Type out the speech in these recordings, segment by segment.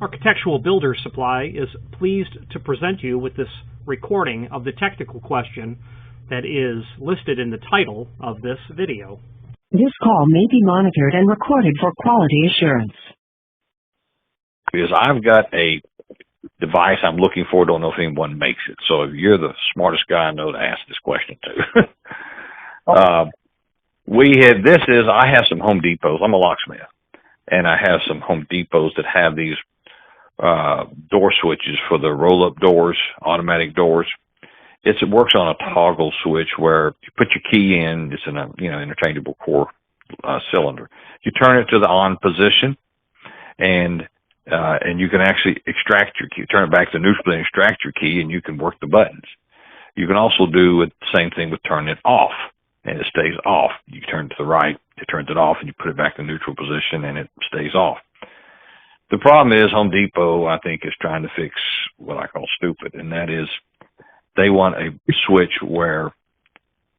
Architectural Builders Supply is pleased to present you with this recording of the technical question that is listed in the title of this video. This call may be monitored and recorded for quality assurance. Because I've got a device I'm looking for, don't know if anyone makes it. So if you're the smartest guy I know to ask this question to. I have some Home Depots. I'm a locksmith. And I have some Home Depots that have these door switches for the roll-up doors, automatic doors. It works on a toggle switch where you put your key in. It's an interchangeable core cylinder. You turn it to the on position, and you can actually extract your key. Turn it back to neutral and extract your key, and you can work the buttons. You can also do the same thing with turning it off, and it stays off. You turn it to the right, it turns it off, and you put it back to neutral position, and it stays off. The problem is Home Depot, I think, is trying to fix what I call stupid, and that is they want a switch where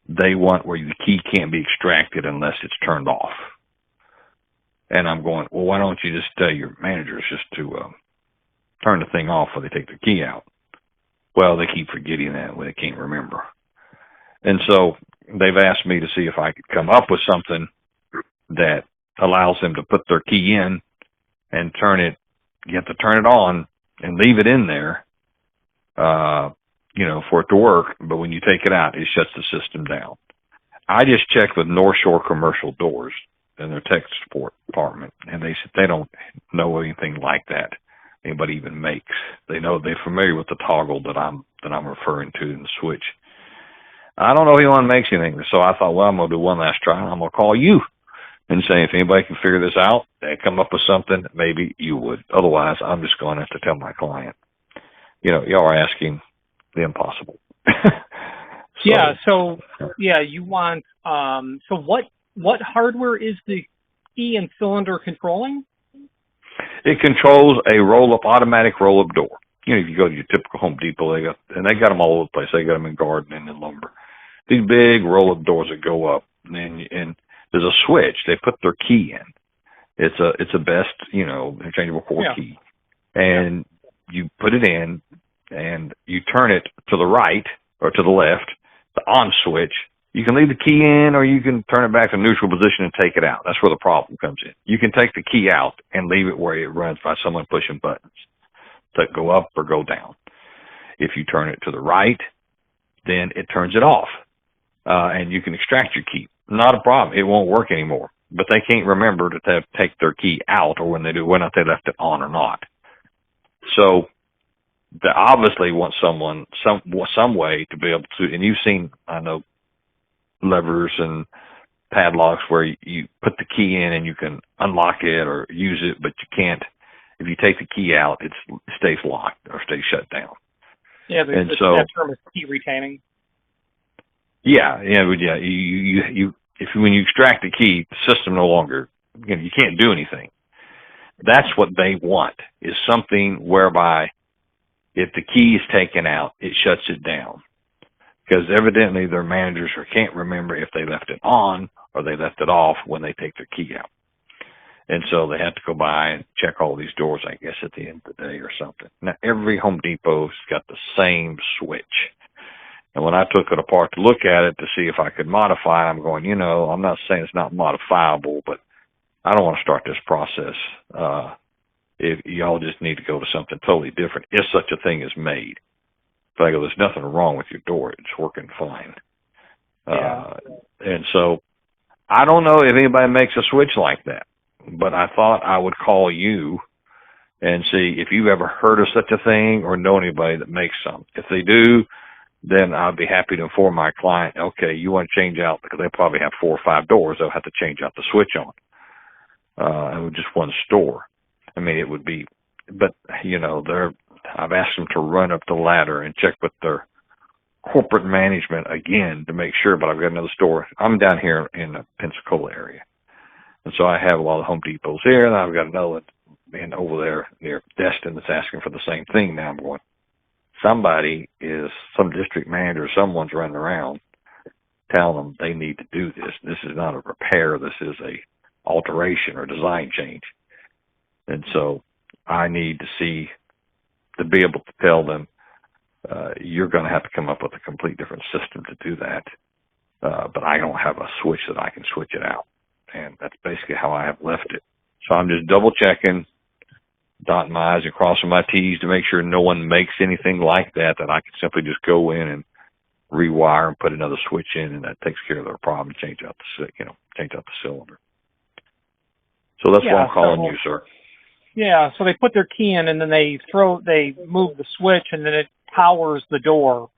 the key can't be extracted unless it's turned off. And I'm going, well, why don't you just tell your managers just to turn the thing off when they take the key out? Well, they keep forgetting that when they can't remember. And so they've asked me to see if I could come up with something that allows them to put their key in and turn it. You have to turn it on and leave it in there, for it to work. But when you take it out, it shuts the system down. I just checked with North Shore Commercial Doors in their tech support department, and they said they don't know anything like that anybody even makes. They're familiar with the toggle that I'm referring to in the switch. I don't know if anyone makes anything, so I thought, well, I'm going to do one last try, and I'm going to call you and say, if anybody can figure this out and come up with something, maybe you would. Otherwise, I'm just going to have to tell my client, y'all are asking the impossible. You want, what hardware is the key and cylinder controlling? It controls a automatic roll-up door. If you go to your typical Home Depot, they got them all over the place. They got them in gardening and lumber. These big roll-up doors that go up, and there's a switch. They put their key in. It's a best, interchangeable core key, and you put it in, and you turn it to the right or to the left, the on switch. You can leave the key in, or you can turn it back to neutral position and take it out. That's where the problem comes in. You can take the key out and leave it where it runs by someone pushing buttons that go up or go down. If you turn it to the right, then it turns it off, and you can extract your key. Not a problem. It won't work anymore, but they can't remember to take their key out, or when they do, whether or not they left it on or not. So they obviously want some way to be able to, and you've seen, I know, levers and padlocks where you put the key in and you can unlock it or use it, but you can't. If you take the key out, it stays locked or stays shut down. Yeah, that term is key retaining. Yeah. When you extract the key, the system no longer, you can't do anything. That's what they want, is something whereby if the key is taken out, it shuts it down. Because evidently their managers can't remember if they left it on or they left it off when they take their key out. And so they have to go by and check all these doors, I guess, at the end of the day or something. Now, every Home Depot's got the same switch. And when I took it apart to look at it to see if I could modify it, I'm going, I'm not saying it's not modifiable, but I don't want to start this process. If y'all just need to go to something totally different, if such a thing is made. But I go, there's nothing wrong with your door. It's working fine. And so I don't know if anybody makes a switch like that, but I thought I would call you and see if you've ever heard of such a thing or know anybody that makes some. If they do, then I'd be happy to inform my client, okay, you want to change out, because they probably have 4 or 5 doors, they'll have to change out the switch on. And with just one store. I mean, it would be, but, I've asked them to run up the ladder and check with their corporate management again to make sure, but I've got another store. I'm down here in the Pensacola area. And so I have a lot of Home Depots here, and I've got another man over there near Destin that's asking for the same thing. Now I'm going, some district manager, someone's running around telling them they need to do this. This is not a repair. This is a alteration or design change. And so I need to be able to tell them, you're going to have to come up with a complete different system to do that. But I don't have a switch that I can switch it out. And that's basically how I have left it. So I'm just double checking, dotting my I's and crossing my T's to make sure no one makes anything like that I can simply just go in and rewire and put another switch in, and that takes care of their problem. Change out the cylinder. So that's why I'm calling you, sir. Yeah. So they put their key in, and then they move the switch, and then it powers the door,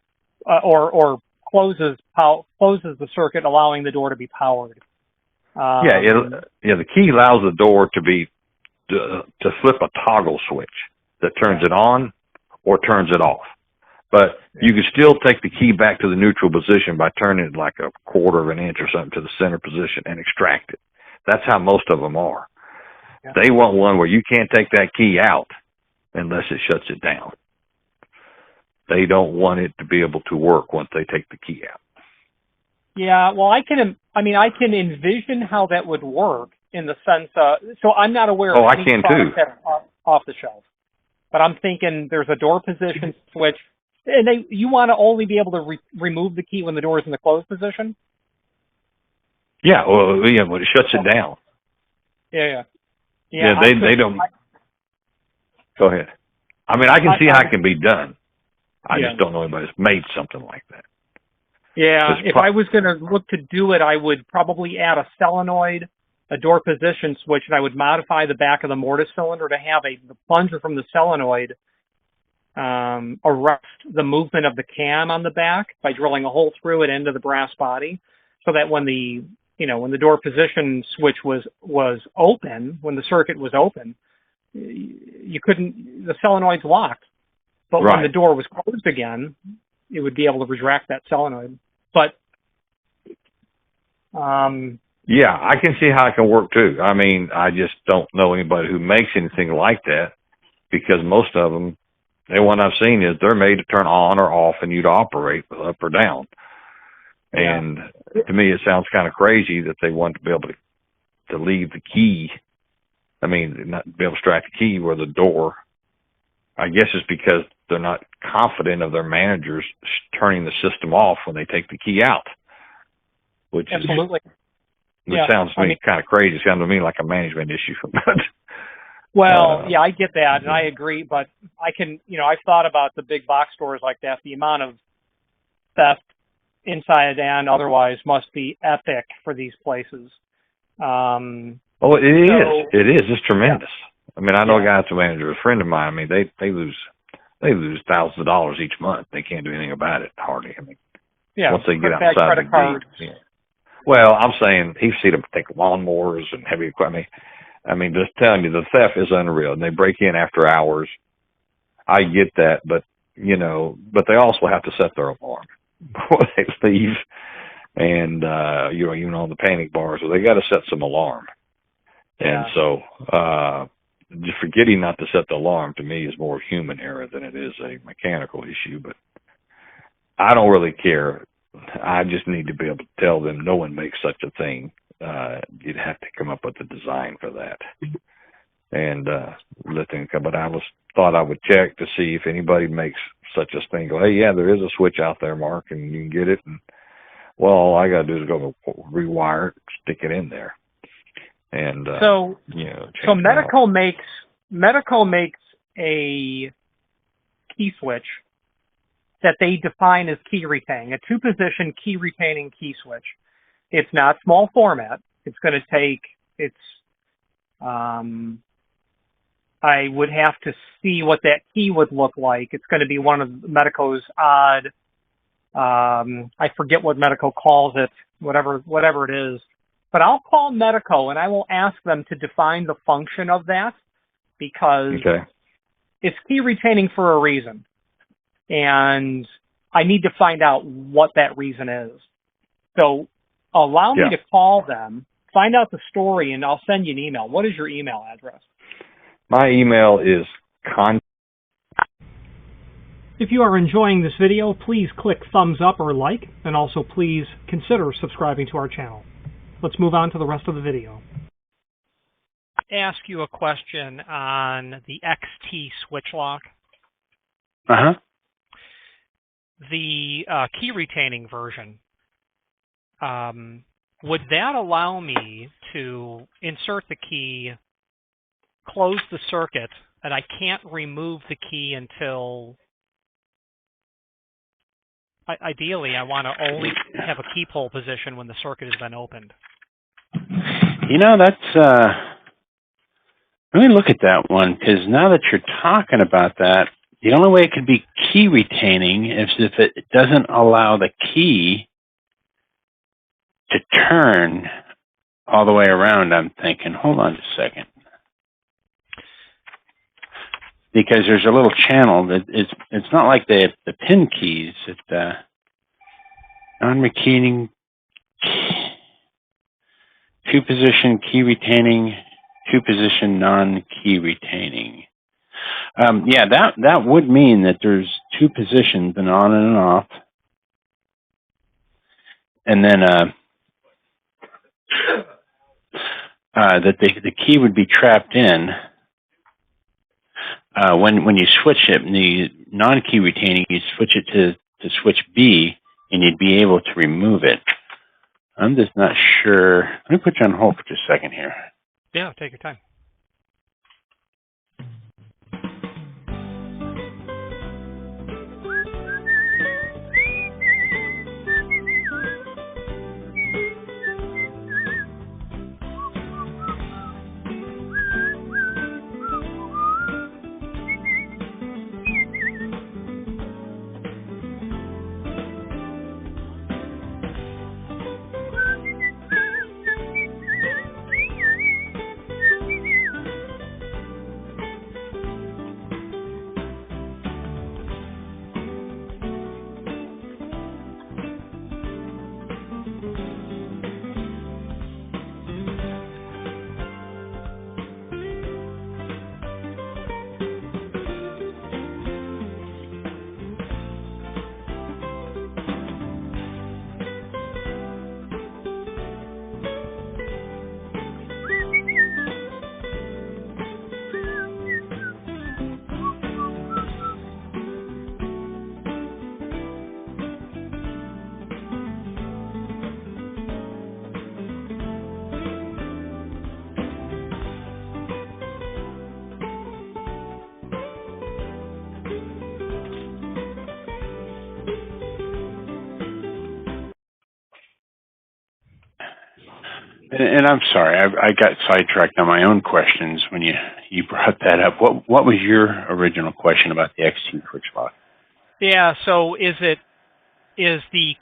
or closes the circuit, allowing the door to be powered. The key allows the door to flip a toggle switch that turns it on or turns it off. But you can still take the key back to the neutral position by turning it like a quarter of an inch or something to the center position and extract it. That's how most of them are. Yeah. They want one where you can't take that key out unless it shuts it down. They don't want it to be able to work once they take the key out. Yeah, well, I can envision how that would work in the sense so I'm not aware of any product that's off the shelf. But I'm thinking there's a door position switch, and you want to only be able to remove the key when the door is in the closed position? Yeah, when it shuts it down. Yeah, they don't. Go ahead. I mean, I can see how it can be done. I just don't know anybody that's made something like that. Yeah, if I was going to look to do it, I would probably add a solenoid, a door position switch, and I would modify the back of the mortise cylinder to have the plunger from the solenoid arrest the movement of the cam on the back by drilling a hole through it into the brass body, so that when the door position switch was open, when the circuit was open, the solenoid's locked. But when the door was closed again, it would be able to retract that solenoid. But I can see how it can work too. I mean, I just don't know anybody who makes anything like that, because most of them, the one I've seen is they're made to turn on or off and you to operate up or down. And to me, it sounds kind of crazy that they want to be able to leave the key. I mean, not be able to strike the key where the door. I guess it's because they're not confident of their managers turning the system off when they take the key out. Which sounds to me kind of crazy. It sounds to me like a management issue. I get that, and I agree. But I can, I've thought about the big box stores like that. The amount of theft, inside and otherwise, must be epic for these places. It is. It's tremendous. I mean, I know a guy that's a manager, a friend of mine. I mean, they lose thousands of dollars each month. They can't do anything about it, hardly. I mean, once they get outside the gate. Yeah. Well, I'm saying he's seen them take lawnmowers and heavy equipment. I mean, just telling you, the theft is unreal, and they break in after hours. I get that, but they also have to set their alarm before they leave, and even on the panic bars, so they got to set some alarm. And so, just forgetting not to set the alarm to me is more human error than it is a mechanical issue. But I don't really care. I just need to be able to tell them no one makes such a thing. You'd have to come up with a design for that and let them come. But I thought I would check to see if anybody makes such a thing. Go, hey, there is a switch out there, Mark, and you can get it. And all I got to do is go rewire it, stick it in there. And so Medico makes a key switch that they define as key retaining, a 2-position key retaining key switch. It's not small format. It's going to take I would have to see what that key would look like. It's going to be one of Medico's odd, I forget what Medico calls it, whatever it is. But I'll call Medico and I will ask them to define the function of that, because it's key retaining for a reason. And I need to find out what that reason is. So allow me to call them, find out the story, and I'll send you an email. What is your email address? My email is If you are enjoying this video, please click thumbs up or like, and also please consider subscribing to our channel. Let's move on to the rest of the video. ask you a question on the XT switch lock. Uh-huh. The key retaining version. Would that allow me to insert the key, close the circuit, and I can't remove the key until, ideally, I want to only have a key pull position when the circuit has been opened? You know, that's, let me look at that one, because now that you're talking about that, the only way it could be key retaining is if it doesn't allow the key to turn all the way around. I'm thinking, hold on a second. Because there's a little channel that it's not like the pin keys. It's non-retaining, two-position key retaining, two-position non-key retaining. Yeah, that would mean that there's two positions, an on and an off. And then that the key would be trapped in. When you switch it, the non-key retaining, you switch it to switch B, and you'd be able to remove it. I'm just not sure. Let me put you on hold for just a second here. Yeah, take your time. And I'm sorry, I got sidetracked on my own questions when you brought that up. What was your original question about the XT switch lock? Yeah, so is the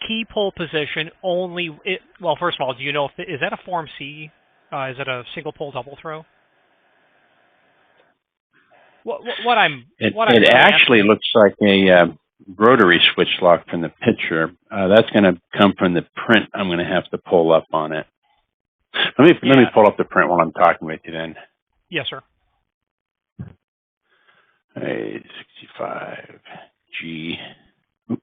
key pull position only, well, first of all, do you know, is that a Form C? Is it a single pull double throw? It actually looks like a rotary switch lock from the picture. That's going to come from the print I'm going to have to pull up on it. Let me pull up the print while I'm talking with you then. Yes, sir. 65G. Oops.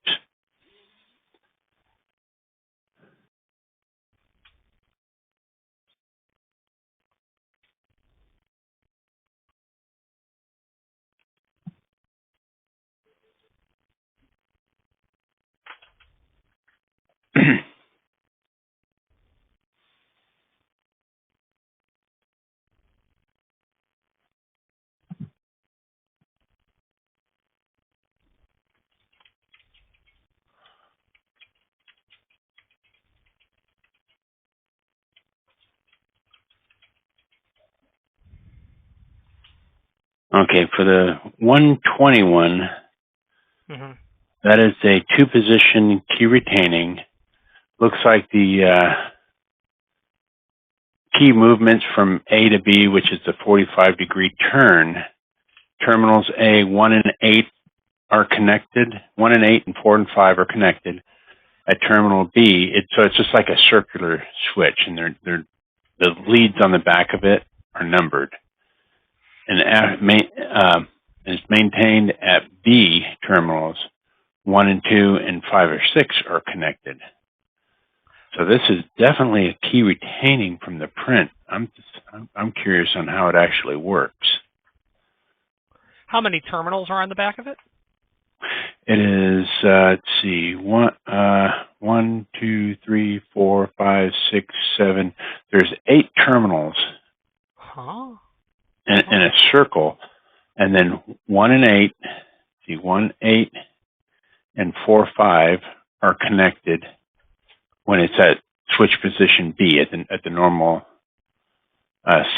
Okay, for the 121, that is a two-position key retaining. Looks like the key movements from A to B, which is the 45-degree turn. Terminals A, 1 and 8 are connected. 1 and 8 and 4 and 5 are connected. At terminal B, so it's just like a circular switch, and the leads on the back of it are numbered. And is maintained at B terminals. 1 and 2 and 5 or 6 are connected. So this is definitely a key retaining from the print. I'm I'm curious on how it actually works. How many terminals are on the back of it? It is, let's see, 1, 2, 3, 4, 5, 6, 7. There's 8 terminals Huh? in a circle, and then 1 and 8. See, 1, 8, and 4, 5 are connected when it's at switch position B at the normal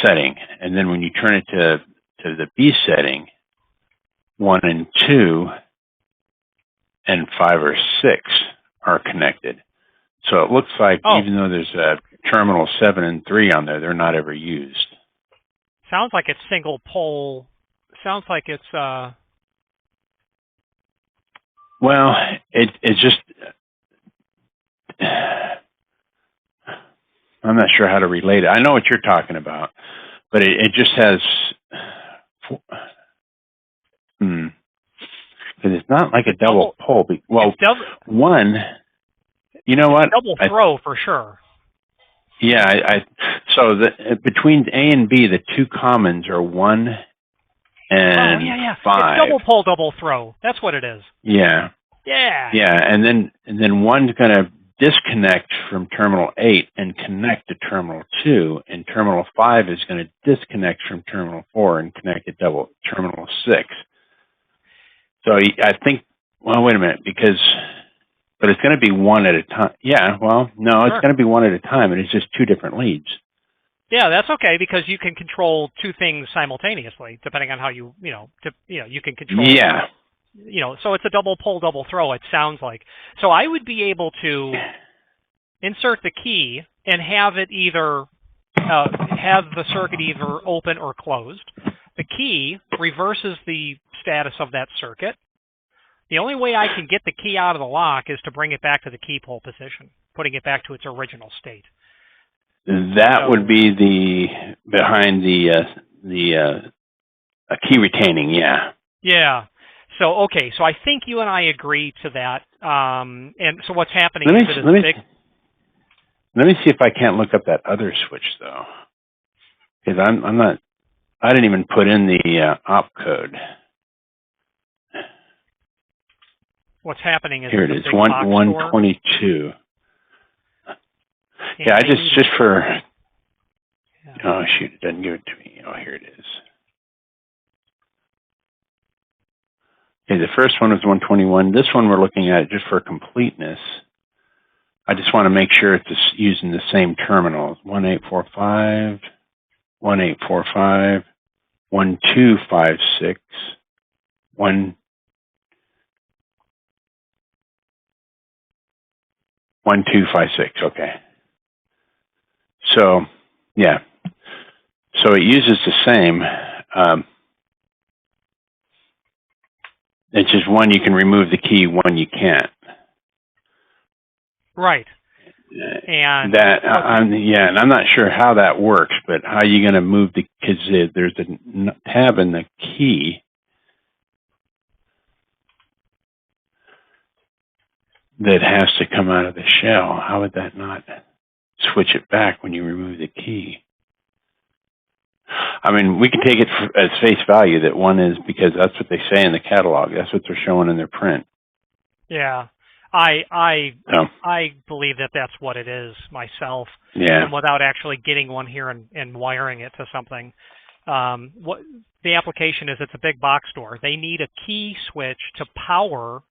setting, and then when you turn it to the B setting, 1 and 2 and 5 or 6 are connected. So it looks like even though there's a terminal 7 and 3 on there, they're not ever used. Sounds like it's single pole. Sounds like it's Well, it's just I'm not sure how to relate it. I know what you're talking about, but it just has because it's not like a double pole. Well, one, you know what? Double throw for sure. Yeah, so between A and B, the two commons are 1 and 5. It's double pull, double throw. That's what it is. Yeah. Yeah. Yeah, and then one's going to disconnect from terminal 8 and connect to terminal 2, and terminal 5 is going to disconnect from terminal 4 and connect to terminal 6. So I think, well, wait a minute, but it's going to be one at a time. Yeah, well, no, It's going to be one at a time, and it's just 2 different leads. Yeah, that's okay because you can control 2 things simultaneously, depending on how you can control. Yeah. So it's a double pull, double throw. It sounds like. So I would be able to insert the key and have it either have the circuit either open or closed. The key reverses the status of that circuit. The only way I can get the key out of the lock is to bring it back to the key pull position, putting it back to its original state. That would be behind the key retaining, yeah. Yeah. So so I think you and I agree to that. And so what's happening let me see if I can't look up that other switch though, because I didn't even put in the op code. What's happening is here it is, 122. Yeah, I just for. Yeah. Oh shoot! It doesn't give it to me. Oh, here it is. Okay, the first one was 121. This one we're looking at just for completeness. I just want to make sure it's using the same terminals. 1845, 1845, 1256, 1256. Okay. So, yeah. So it uses the same. It's just one you can remove the key, one you can't. Right. And and I'm not sure how that works, but how are you going to move because there's a tab in the key that has to come out of the shell. How would that not switch it back when you remove the key? I mean, we can take it as face value that one is because that's what they say in the catalog. That's what they're showing in their print. Yeah. I believe that that's what it is myself. Yeah. And without actually getting one here and wiring it to something. What the application is, it's a big box store. They need a key switch to power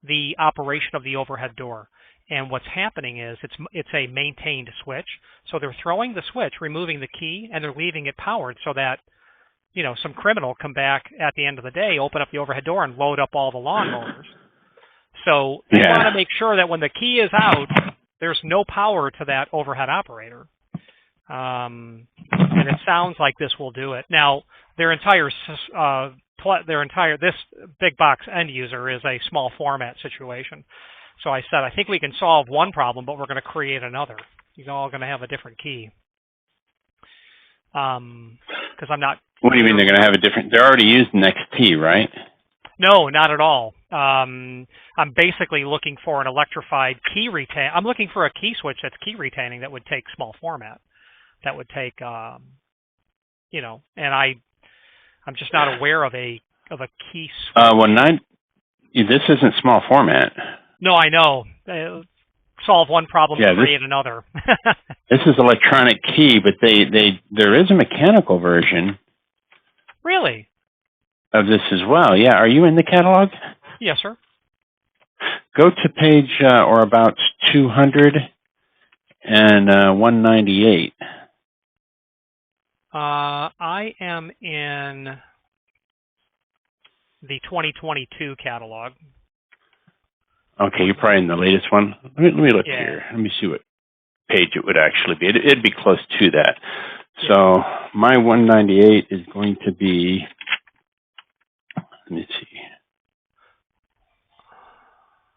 the operation of the overhead door. And what's happening is it's a maintained switch. So they're throwing the switch, removing the key, and they're leaving it powered so that, some criminal come back at the end of the day, open up the overhead door, and load up all the lawnmowers. So they want to make sure that when the key is out, there's no power to that overhead operator. And it sounds like this will do it. Now, this big box end user is a small format situation. So I said, I think we can solve one problem, but we're going to create another. You're all going to have a different key. Because I'm not. What do you mean they're going to have a different? They're already using XT, right? No, not at all. I'm basically looking for an electrified key retain. I'm looking for a key switch that's key retaining that would take small format. that would take, you know, and I'm just not aware of a key switch. This isn't small format. No, I know. Solve one problem, create another. This is electronic key, but there is a mechanical version. Really? Of this as well. Yeah. Are you in the catalog? Yes, sir. Go to page or about 200 and 198. I am in the 2022 catalog. Okay, you're probably in the latest one. Let me look here. Let me see what page it would actually be. It'd be close to that. Yeah. So my 198 is going to be, let me see.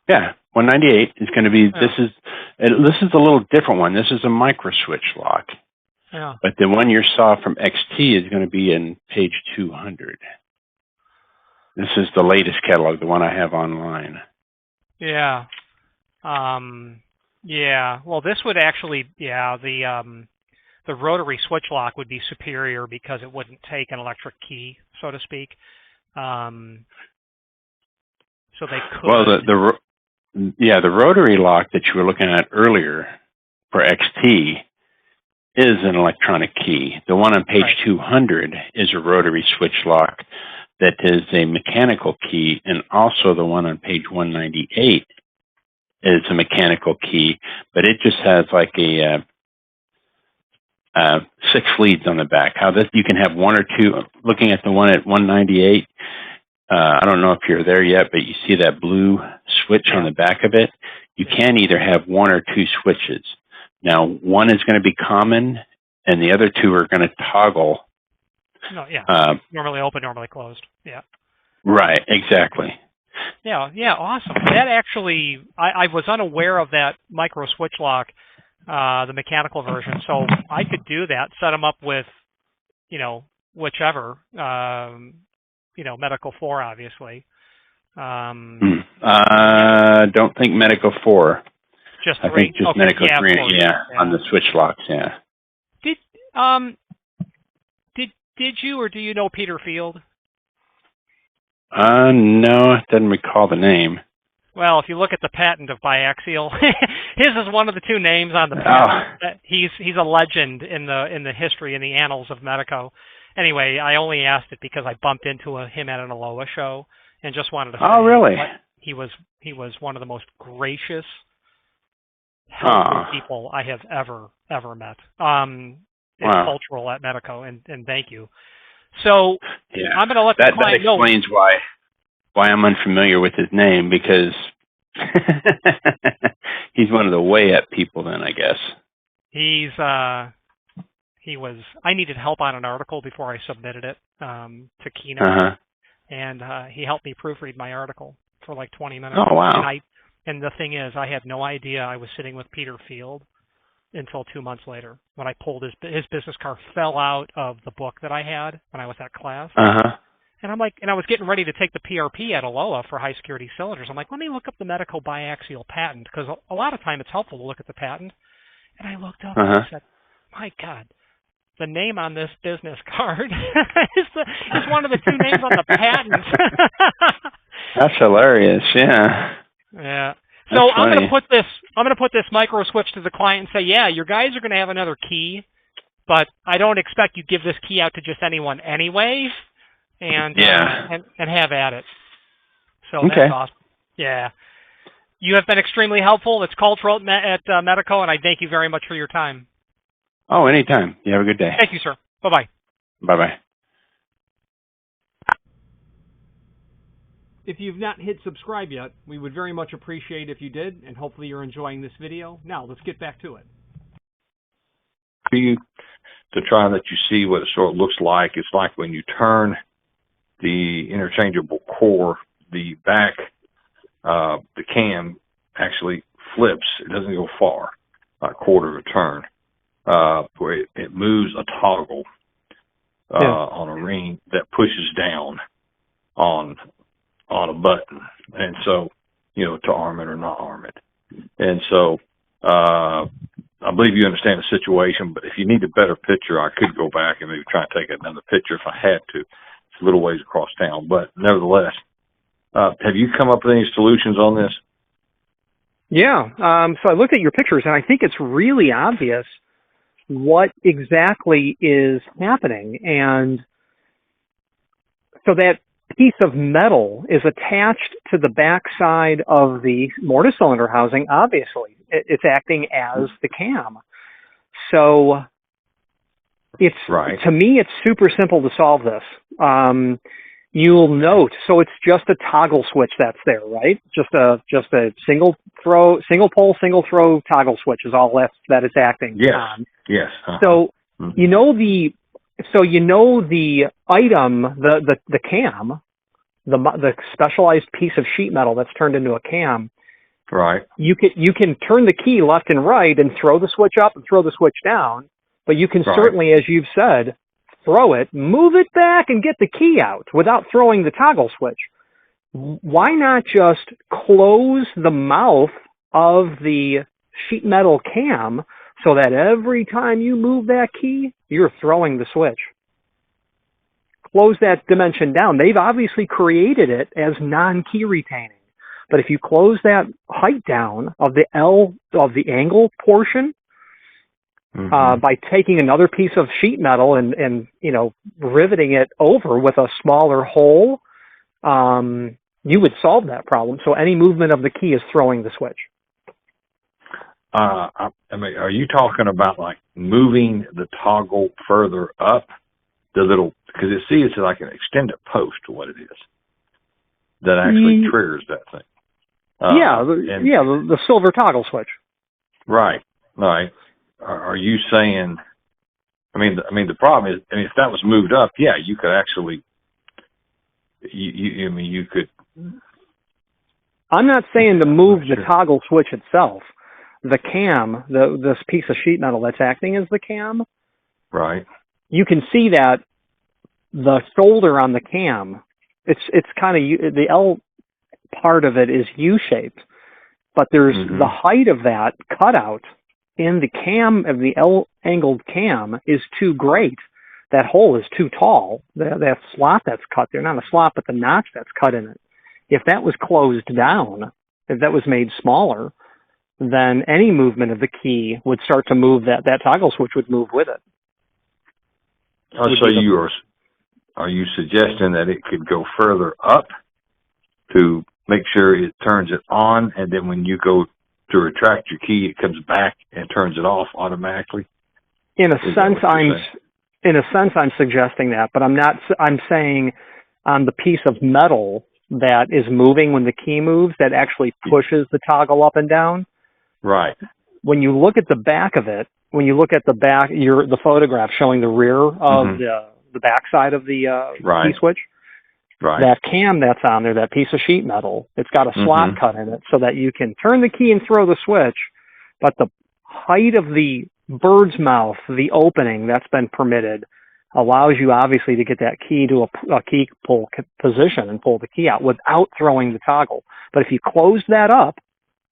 Yeah, 198 is going to be, this is a little different one. This is a micro switch lock. Yeah. But the one you saw from XT is going to be in page 200. This is the latest catalog, the one I have online. Yeah. Yeah. Well, this would actually, the rotary switch lock would be superior because it wouldn't take an electric key, so to speak. So they could. Well, the rotary lock that you were looking at earlier for XT is an electronic key. The one on page 200 is a rotary switch lock that is a mechanical key, and also the one on page 198 is a mechanical key, but it just has like a 6 leads on the back. How this, you can have one or two. Looking at the one at 198, I don't know if you're there yet, but you see that blue switch on the back of it. You can either have one or two switches. Now, one is going to be common, and the other two are going to toggle. No, normally open, normally closed. Yeah. Right, exactly. Yeah, awesome. That actually, I was unaware of that micro switch lock, the mechanical version, so I could do that, set them up with, whichever, Medical 4, obviously. Don't think Medical 4. Just 3? I think just Medical 3, on the switch locks, yeah. Did you or do you know Peter Field? No, I didn't recall the name. Well, if you look at the patent of biaxial, his is one of the two names on the patent. Oh. He's a legend in the history, in the annals of Medico. Anyway, I only asked it because I bumped into him at an Aloha show and just wanted to say. Oh, really? He was one of the most gracious, helpful people I have ever met. It's cultural at Medico, and thank you. So I'm going to let the client know. That explains why I'm unfamiliar with his name, because he's one of the way up people then, I guess. I needed help on an article before I submitted it to Keynote, and he helped me proofread my article for like 20 minutes. Oh, wow. And the thing is, I had no idea I was sitting with Peter Field until 2 months later, when I pulled his business card fell out of the book that I had when I was at class. And I'm like, and I was getting ready to take the PRP at Aloha for high security cylinders. I'm like, let me look up the Medico biaxial patent, because a lot of time it's helpful to look at the patent. And I looked up and I said, my God, the name on this business card is one of the two names on the patent. That's hilarious. Yeah. Yeah. So I'm going to put this micro switch to the client and say, yeah, your guys are going to have another key, but I don't expect you to give this key out to just anyone anyway, and have at it. So that's awesome. Yeah. You have been extremely helpful. It's cultural at Medico, and I thank you very much for your time. Oh, anytime. You have a good day. Thank you, sir. Bye-bye. Bye-bye. If you've not hit subscribe yet, we would very much appreciate if you did, and hopefully you're enjoying this video. Now, let's get back to it. For you to try that you see what it sort of looks like, it's like when you turn the interchangeable core, the back, the cam actually flips. It doesn't go far, a quarter of a turn, where it moves a toggle on a ring that pushes down on a button, and so to arm it or not arm it. And so I believe you understand the situation, but if you need a better picture, I could go back and maybe try and take another picture if I had to. It's a little ways across town, but nevertheless, have you come up with any solutions on this? Yeah. So I looked at your pictures, and I think it's really obvious what exactly is happening. And so that piece of metal is attached to the backside of the mortise cylinder housing. Obviously, it's acting as the cam. So it's Right. to me, it's super simple to solve this. You'll note, so it's just a toggle switch that's there, right? Just a single pole, single throw toggle switch is all that it's acting Yes. on. Yes. Uh-huh. So Mhm. you know the item, the cam, the specialized piece of sheet metal that's turned into a cam. Right. You can turn the key left and right and throw the switch up and throw the switch down, but you can Right. certainly, as you've said, throw it, move it back, and get the key out without throwing the toggle switch. Why not just close the mouth of the sheet metal cam so that every time you move that key, you're throwing the switch? Close that dimension down. They've obviously created it as non-key retaining. But if you close that height down of the angle portion, by taking another piece of sheet metal and riveting it over with a smaller hole, you would solve that problem. So any movement of the key is throwing the switch. I mean, are you talking about like moving the toggle further up the little, because it's like an extended post, what it is, that actually triggers that thing. The silver toggle switch. Right. Are you saying? I mean, the problem is, if that was moved up, yeah, you could actually. You could. I'm not saying to move the toggle switch itself. The cam, this piece of sheet metal that's acting as the cam. Right. You can see that the shoulder on the cam, it's kind of the L part of it is U-shaped, but there's the height of that cutout in the cam of the L-angled cam is too great. That hole is too tall. That slot that's cut there, not a slot, but the notch that's cut in it. If that was closed down, if that was made smaller, then any movement of the key would start to move that toggle switch would move with it. So are you suggesting that it could go further up to make sure it turns it on, and then when you go to retract your key, it comes back and turns it off automatically? In a sense, I'm suggesting that, but I'm not. I'm saying on the piece of metal that is moving when the key moves, that actually pushes the toggle up and down. Right. When you look at the back of it, the photograph showing the rear of the backside of the key switch. Right. That cam that's on there, that piece of sheet metal, it's got a slot cut in it so that you can turn the key and throw the switch, but the height of the bird's mouth, the opening that's been permitted, allows you obviously to get that key to a key pull position and pull the key out without throwing the toggle. But if you close that up,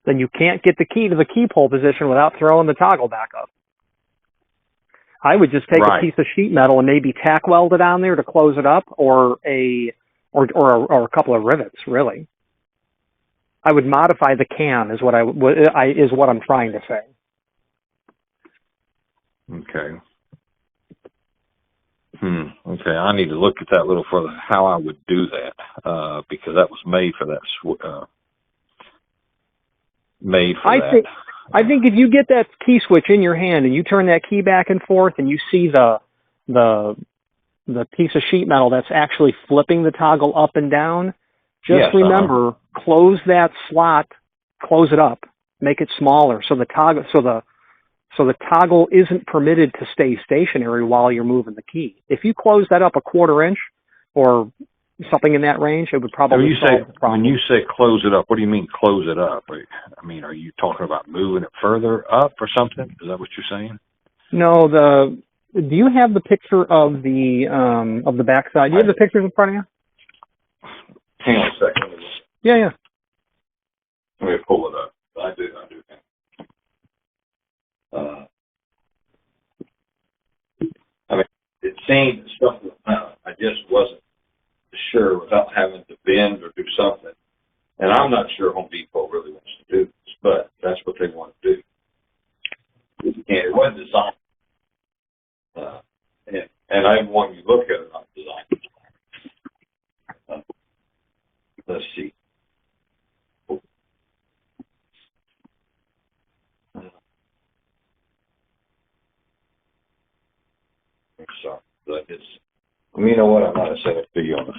then you can't get the key to the key pull position without throwing the toggle back up. I would just take a piece of sheet metal and maybe tack weld it on there to close it up, or a couple of rivets. Really, I would modify the cam is what I'm trying to say. Okay. Okay, I need to look at that a little further, how I would do that, because that was made for that. I think if you get that key switch in your hand and you turn that key back and forth and you see the piece of sheet metal that's actually flipping the toggle up and down, just remember, close that slot, close it up, make it smaller so the toggle isn't permitted to stay stationary while you're moving the key. If you close that up a 1/4 inch or something in that range, it would probably solve the problem. When you say close it up, what do you mean close it up? I mean, are you talking about moving it further up or something? Is that what you're saying? No, do you have the picture of the backside? Do you have the pictures in front of you? Hang on a second. Yeah. Let me pull it up. I do. I mean, it seemed stuff was out. I just wasn't sure without having to bend or do something. And I'm not sure Home Depot really wants to do this, but that's what they want to do. And it wasn't designed. And I want you to look at it on design. Let's see. Sorry, but it's. You know what? I might have said it to you on the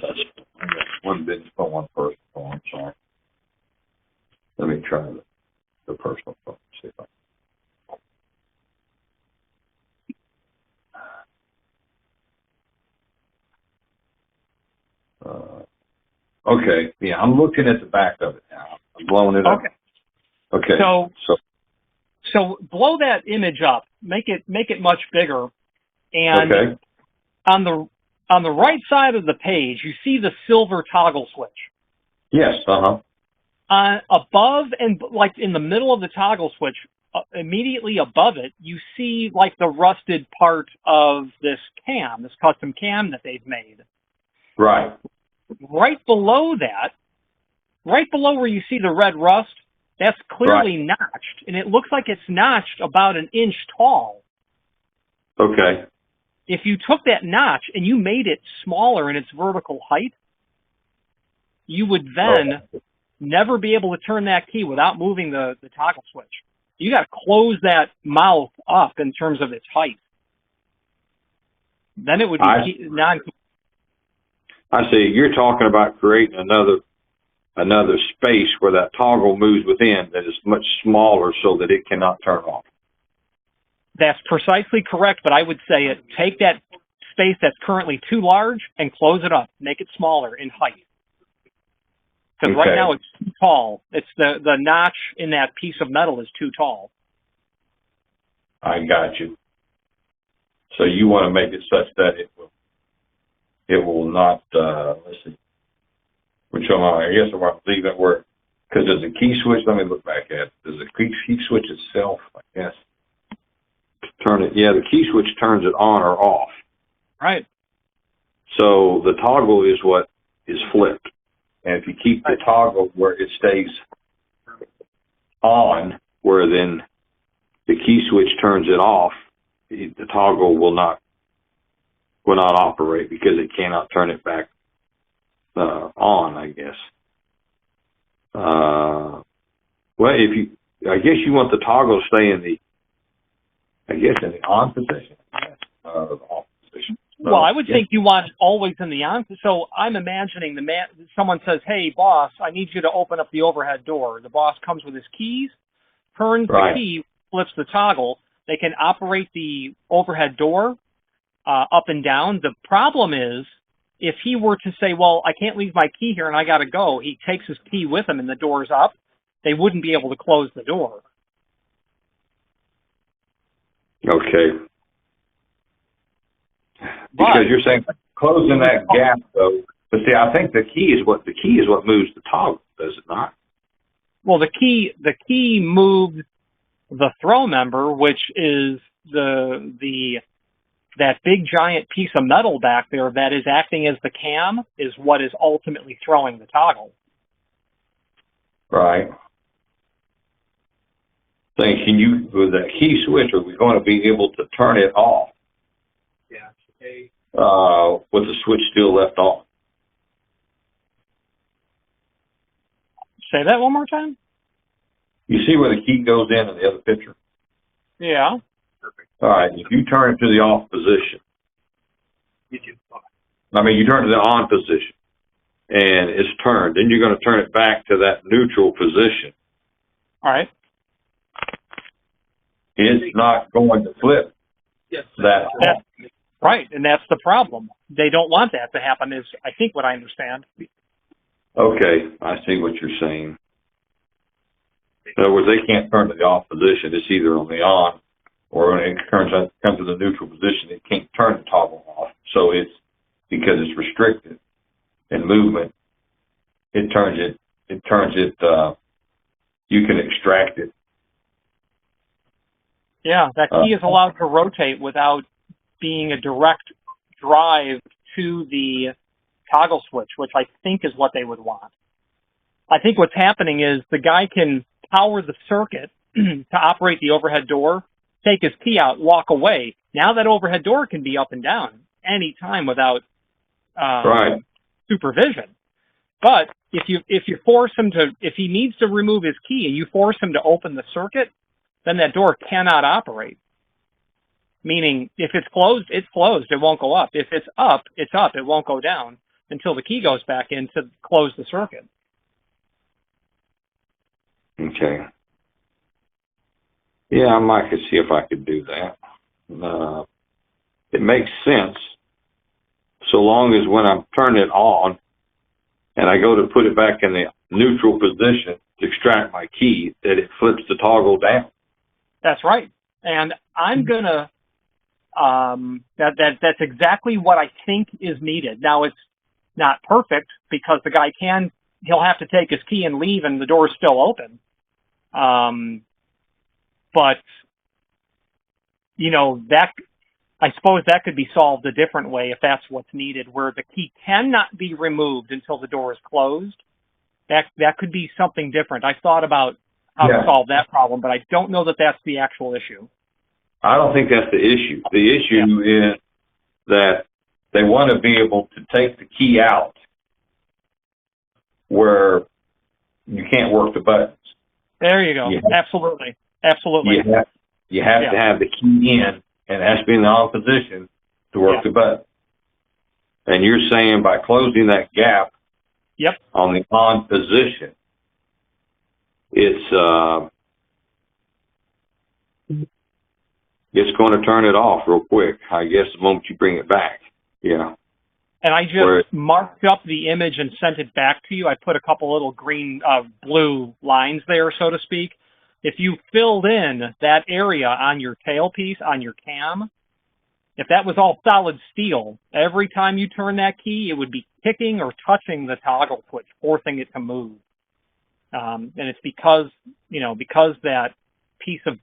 one business phone, one personal phone. I'm sorry. Let me try the personal phone. See if I. Okay. Yeah, I'm looking at the back of it now. I'm blowing it up. Okay. So blow that image up. Make it much bigger. And okay. on the right side of the page, you see the silver toggle switch. Yes. Above and like in the middle of the toggle switch, immediately above it, you see like the rusted part of this cam, this custom cam that they've made. Right. Right below that, right below where you see the red rust, that's clearly notched, and it looks like it's notched about an inch tall. Okay. If you took that notch and you made it smaller in its vertical height, you would then never be able to turn that key without moving the toggle switch. You got to close that mouth up in terms of its height. Then it would be I see. You're talking about creating another space where that toggle moves within that is much smaller so that it cannot turn off. That's precisely correct, but I would say take that space that's currently too large and close it up. Make it smaller in height. Because right now it's too tall. It's the notch in that piece of metal is too tall. I got you. So you want to make it such that it will not, let's see. Which I guess I want to leave it where, because there's a key switch. Let me look back at it. There's a key switch itself, I guess. Turn it. Yeah, the key switch turns it on or off. Right. So the toggle is what is flipped. And if you keep the toggle where it stays on, where then the key switch turns it off, the toggle will not operate because it cannot turn it back on, I guess. Well, I guess you want the toggle to stay in the on position, the off position. Well, I would think you want it always in the on. So I'm imagining someone says, "Hey, boss, I need you to open up the overhead door." The boss comes with his keys, turns the key, flips the toggle. They can operate the overhead door up and down. The problem is, if he were to say, "Well, I can't leave my key here and I got to go," he takes his key with him and the door's up. They wouldn't be able to close the door. Okay. Because you're saying closing that gap, though. But see, I think the key is what moves the toggle, does it not? Well, the key moved the throw member, which is that big giant piece of metal back there that is acting as the cam, is what is ultimately throwing the toggle. Right. So with that key switch, are we going to be able to turn it off? Yeah. Okay. With the switch still left on? Say that one more time? You see where the key goes in the other picture? Yeah. Perfect. All right. If you turn it to the off position, you turn it to the on position, and it's turned, then you're going to turn it back to that neutral position. All right. It's not going to flip. Yes. Right, and that's the problem. They don't want that to happen, is I think what I understand. Okay, I see what you're saying. In other words, they can't turn to the off position. It's either on the on, or when it comes to the neutral position, it can't turn the toggle off. So it's because it's restricted in movement. It turns it. You can extract it Yeah, that key is allowed to rotate without being a direct drive to the toggle switch, which I think is what they would want. I think what's happening is the guy can power the circuit to operate the overhead door, take his key out, walk away. Now that overhead door can be up and down anytime without supervision. But if you force him to, if he needs to remove his key and you force him to open the circuit, then that door cannot operate. Meaning, if it's closed, it's closed. It won't go up. If it's up, it's up. It won't go down until the key goes back in to close the circuit. Okay. Yeah, I might could see if I could do that. It makes sense, so long as when I'm turning it on and I go to put it back in the neutral position to extract my key, that it flips the toggle down. That's right. And I'm gonna, that's exactly what I think is needed. Now, it's not perfect because the guy he'll have to take his key and leave and the door's still open. But, you know, I suppose that could be solved a different way if that's what's needed, where the key cannot be removed until the door is closed. That could be something different. I thought about how to solve that problem, but I don't know that that's the actual issue. I don't think that's the issue. The issue is that they want to be able to take the key out where you can't work the buttons. There you go. Absolutely. Absolutely. You have to have the key in, and it has to be in the on position to work the button. And you're saying by closing that gap on the on position, it's going to turn it off real quick, I guess, the moment you bring it back. Yeah. And I just marked up the image and sent it back to you. I put a couple little blue lines there, so to speak. If you filled in that area on your tailpiece, on your cam, if that was all solid steel, every time you turn that key, it would be kicking or touching the toggle switch, forcing it to move. And it's because that piece of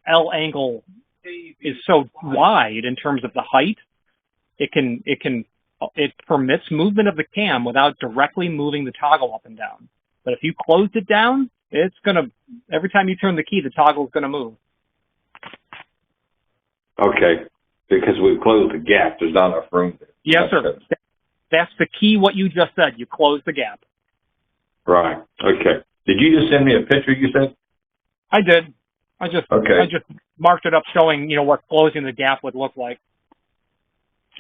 L angle is so wide in terms of the height, it permits movement of the cam without directly moving the toggle up and down. But if you closed it down, it's gonna, every time you turn the key, the toggle is gonna move. Okay, because we've closed the gap. There's not enough room there. Yes, sir. That's the key, what you just said. You close the gap. Right. Okay. Did you just send me a picture, you said? I did. I just marked it up showing, what closing the gap would look like.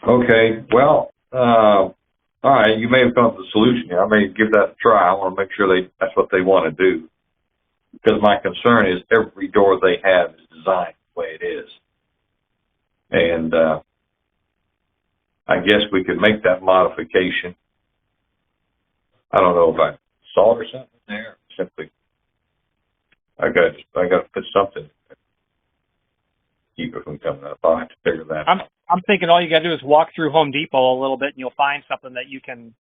Okay. Well, all right. You may have come up with a solution here. I may give that a try. I want to make sure that's what they want to do. Because my concern is every door they have is designed the way it is. And I guess we could make that modification. I don't know if I solder something there. Simply, I got to put something to keep it from coming up. I'll have to figure that out. I'm thinking all you got to do is walk through Home Depot a little bit, and you'll find something that you can,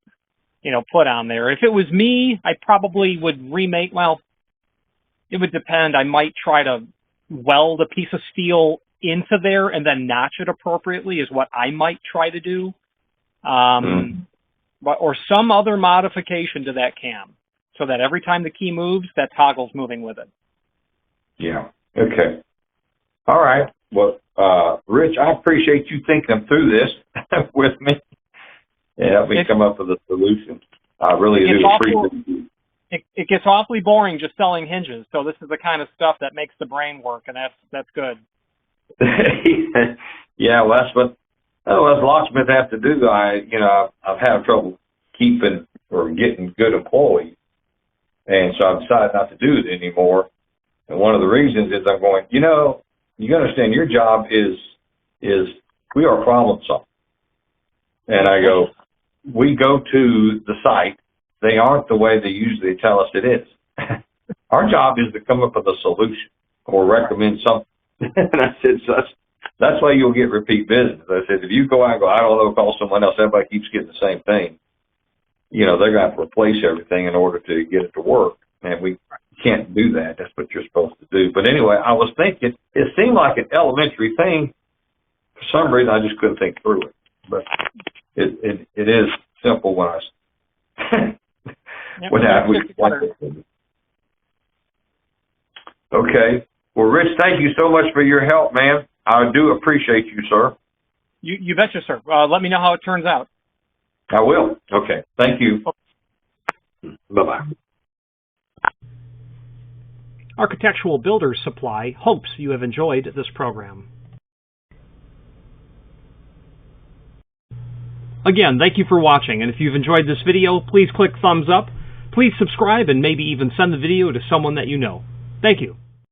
put on there. If it was me, I probably would remake. Well, it would depend. I might try to weld a piece of steel into there and then notch it appropriately. Is what I might try to do, or some other modification to that cam, so that every time the key moves, that toggle's moving with it. Yeah. Okay. All right. Well, Rich, I appreciate you thinking through this with me and help me come up with a solution. I really do appreciate you. It gets awfully boring just selling hinges, so this is the kind of stuff that makes the brain work, and that's good. Yeah, well, that's what us locksmiths have to do. I've had trouble keeping or getting good employees, and so I've decided not to do it anymore. And one of the reasons is I'm going, you understand your job is we are problem solvers. And I go, we go to the site. They aren't the way they usually tell us it is. Our job is to come up with a solution or recommend something. And I said, so that's why you'll get repeat business. I said, if you go out and go, I don't know, call someone else, everybody keeps getting the same thing. They're going to have to replace everything in order to get it to work. And we can't do that. That's what you're supposed to do. But anyway, I was thinking, it seemed like an elementary thing. For some reason, I just couldn't think through it. But it is simple when Okay. Well, Rich, thank you so much for your help, man. I do appreciate you, sir. You betcha, sir. Let me know how it turns out. I will. Okay. Thank you. Bye-bye. Architectural Builders Supply hopes you have enjoyed this program. Again, thank you for watching, and if you've enjoyed this video, please click thumbs up, please subscribe, and maybe even send the video to someone that you know. Thank you.